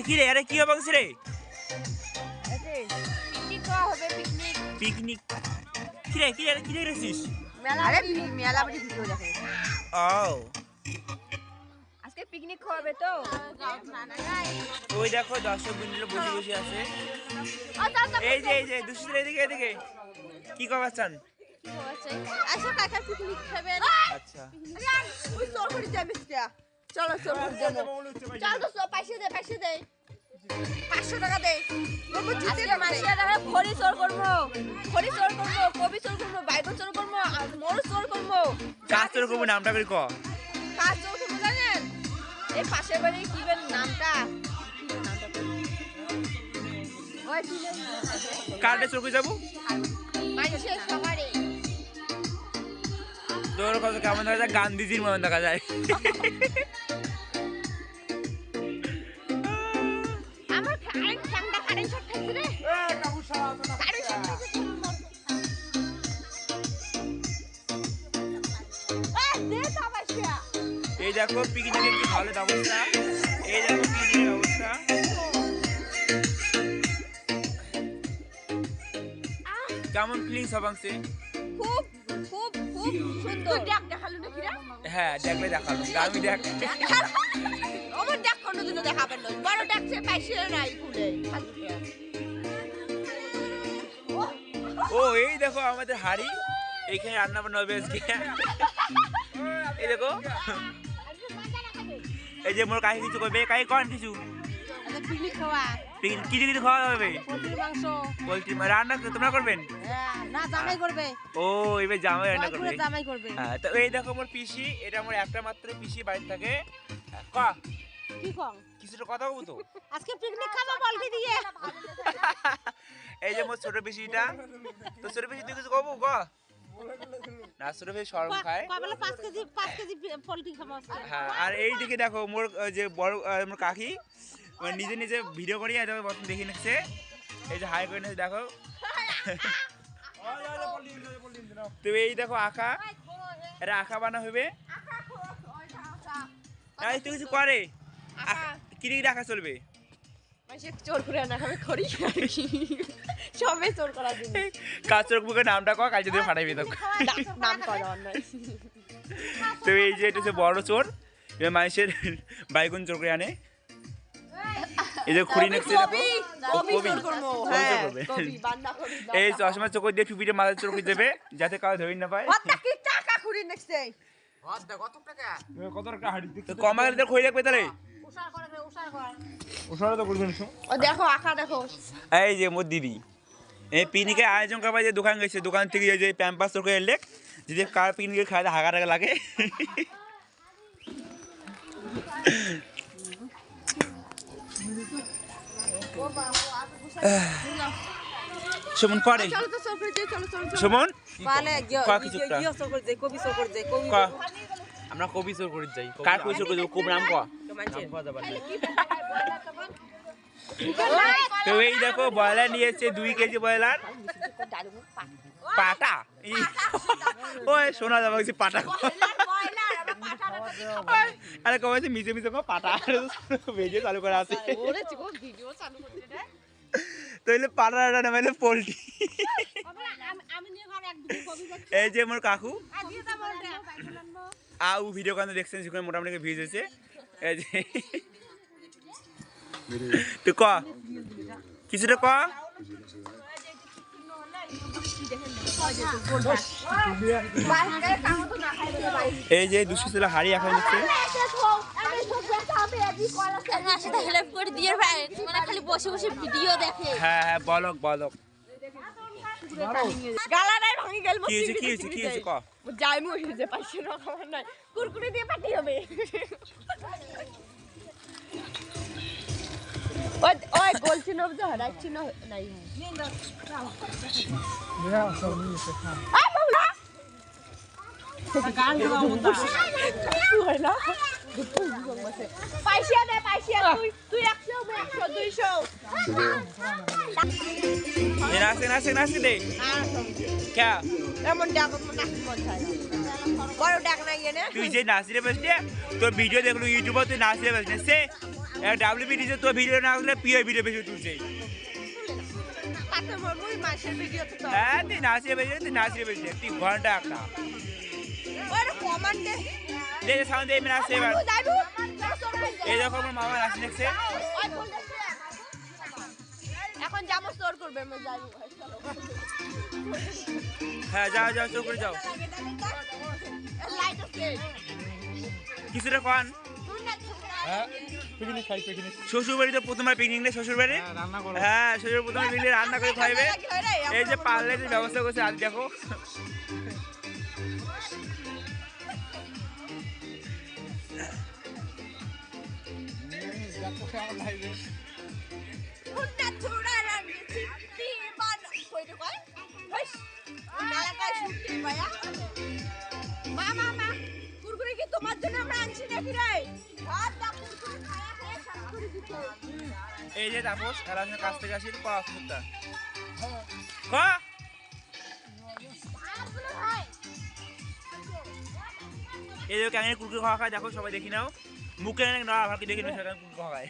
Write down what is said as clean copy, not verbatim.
কিরে আরে কি হবে রে পিকনিক কিরে রেছিস মেলা বাড়ি ভিডিও দেখে ও আজকে পিকনিক খাওয়াবে তো ওই দেখো দর্শক বন্ধুরা বসে আছে এই যে দুশির এদিকে কি খবর চান আচ্ছা কাকা পিকনিক খাবেন আচ্ছা ওই চোর করে যাবে চলো চোর করে যাবো চল তো পয়সা দে 500 টাকা দে আজকে মাসিয়া টাকা খড়ি চোর করবো কবি চোর করবো বাইক চোর করবো আর মোর চোর করবো কাজ তোর করবো নামটা করে ক কাজ চোর করবো জানেন এই পাশের বাড়ি কি বেন নামটা ওই কার্ডে চোর করে যাবো মানুষের সবারই তোর কত কেমন দেখা যায় গান্ধীজির মতন দেখা যায় আমার ঠ্যাংটা কারেন্ট শট খাইছে রে এই দেখো পিকনিকের কি ভালো ব্যবস্থা এই দেখো পিকনিকের ব্যবস্থা কেমন ফিলিংস হবাংছে খুব সুন্দর দেখালো নাকি রে হ্যাঁ দেখলে দেখালো আমি দেখ আমার দেখ কোন দিন দেখাবেন না বড় দেখছে পাইছে নাই কুলে ও এই দেখো আমাদের হাড়ি এইখানে রান্না বান্না হবে আজকে এই দেখো এই যে মোর কাহি কিছু করবে কাহি কোন কিছু পিকনিক খাওয়া কি খাওয়া হবে পোল্ট্রি মাংস পোল্ট্রি রান্না তোমরা করবেন না জামাই করবে ও এবার জামাই রান্না করবে জামাই করবে হ্যাঁ তো এই দেখো মোর পিসি এটা আমার একটা মাত্র পিসি বাড়ি থাকে ক কি কম কিছুটা কথা বলবো তো আজকে পিকনিক খাবো পোল্ট্রি দিয়ে এই যে মোর ছোট পিসিটা তো ছোট পিসি তুই কিছু কবো ক না ছোট পিসি শরম খায় কবেলা 5 কেজি পোল্ট্রি খাবো আজকে হ্যাঁ আর এই দিকে দেখো মোর যে বড় মোর কাকি নিজে ভিডিও করি আর বর্তমান দেখে নিচ্ছে এই যে হাই করে নিচ্ছে দেখো তো এই দেখো আঁকা এটা আঁকা বানা হবে এই তো কিছু করে কি রাখা চলবে চোর করে না খাবে খড়ি সবে চোর করা দিন কাজ চোর বুকে নামটা কয় কাজ দিয়ে ফাটাইবি তো নাম করা অন্যায় তো এই যে এটা হচ্ছে বড় চোর এবার মানুষের বাইগুন চোর করে আনে এই যে খুঁড়ি নেক্সে এই চশমা চোখ দিয়ে টুপিটা মাথায় চোখ দেবে যাতে কাউ ধরে না পায় কত টাকা হাড়ি কমা গেলে খই রাখবে তাহলে দেখো আঁকা দেখো এই যে মোর দিদি এই পিকনিকের আয়োজন করবার যে দোকান গেছে দোকান থেকে যে প্যাম্পাস চোখ এলে যদি কার পিকনিকের খাওয়া হাগা টাকা লাগে সুমন করে সুমন আমরা কবি চোর করে যাই কার কবি চোর করে যাবো কোব নাম ক তো এই দেখো ব্রয়লার নিয়েছে 2 কেজি ব্রয়লার পাটা ওই শোনা যাবে পাটা আরে কবে মিশে পাটা ভেজে চালু করা আছে তাহলে পাটা না মানে পোল্ট্রি এই যে মোর কাকু আউ ভিডিও কানে দেখছেন সেখানে মোটামুটি ভিউজ হয়েছে এই যে তো ক কিছুটা ক এই যে দুশো ছিল হাড়ি এখন দিচ্ছে হেল্প করে দিয়ে ভাই তোমরা খালি বসে বসে ভিডিও দেখে হ্যাঁ বলক গালাটাই ভাঙি গেল কি হয়েছে ক যাই মু যে পাইছে না খাবার নাই কুরকুরি দিয়ে পাটি হবে ওই গোলছি না যে হারাইছি না নাই আই বাবা গাল দাও মুন্ডা তুই না পয়সা দে তুই 100 200 নাচে দে কে এমন ডাক না মন চায় বড় ডাক নাই এনে তুই যে নাচরে বসলে তোর ভিডিও দেখলো ইউটিউবে তুই নাচরে বসলে সে WBD তো ভিডিও না আসলে পিও ভিডিও বেশি তুলছে। তাতে মরবই মাসের ভিডিওতে তো হ্যাঁ তুই নাচিয়ে বেশি তুই নাচিয়ে বেশি তুই ঘন্টা একটা ওরে কমান্ডে দেখে সাউন্ড দিয়ে নাচছে এবার। যাইবো এই দেখো আমার মামা নাচি দেখছে। এখন যাবো স্টোর করবে আমরা যাইবো চলো হ্যাঁ যাও যাও চোখ করে যাও লাইট আছে কিছুটা কন। হ্যাঁ পিকনিক খাই পিকনিক শ্বশুর বাড়িতে প্রথমবার পিকনিক নেই শ্বশুর বাড়ি। রান্না করো হ্যাঁ শ্বশুর প্রথমে পিকনিক রান্না করে খাইবে। এই যে পার্লার ব্যবস্থা করছে আজ দেখো। হুন্ডা থুড়া রাখি চিত্তি বানা কইতে কই হইস নালাকায় শুটকি ভাইয়া মা কুরকুরে কি তোমার জন্য আমরা আনছি নাকি রে ভাত দা কুরকুরে খায়া খায়া সারা করে দিতে এই যে তাপস খেলার কাছ থেকে আসি পড়াশোনা খ এই যে ক্যাঙের কুরকুরে খাওয়া খায় দেখো সবাই দেখি নাও মুখে না ভাবি দেখি না সেখানে কুরকুরে খাওয়া খায়।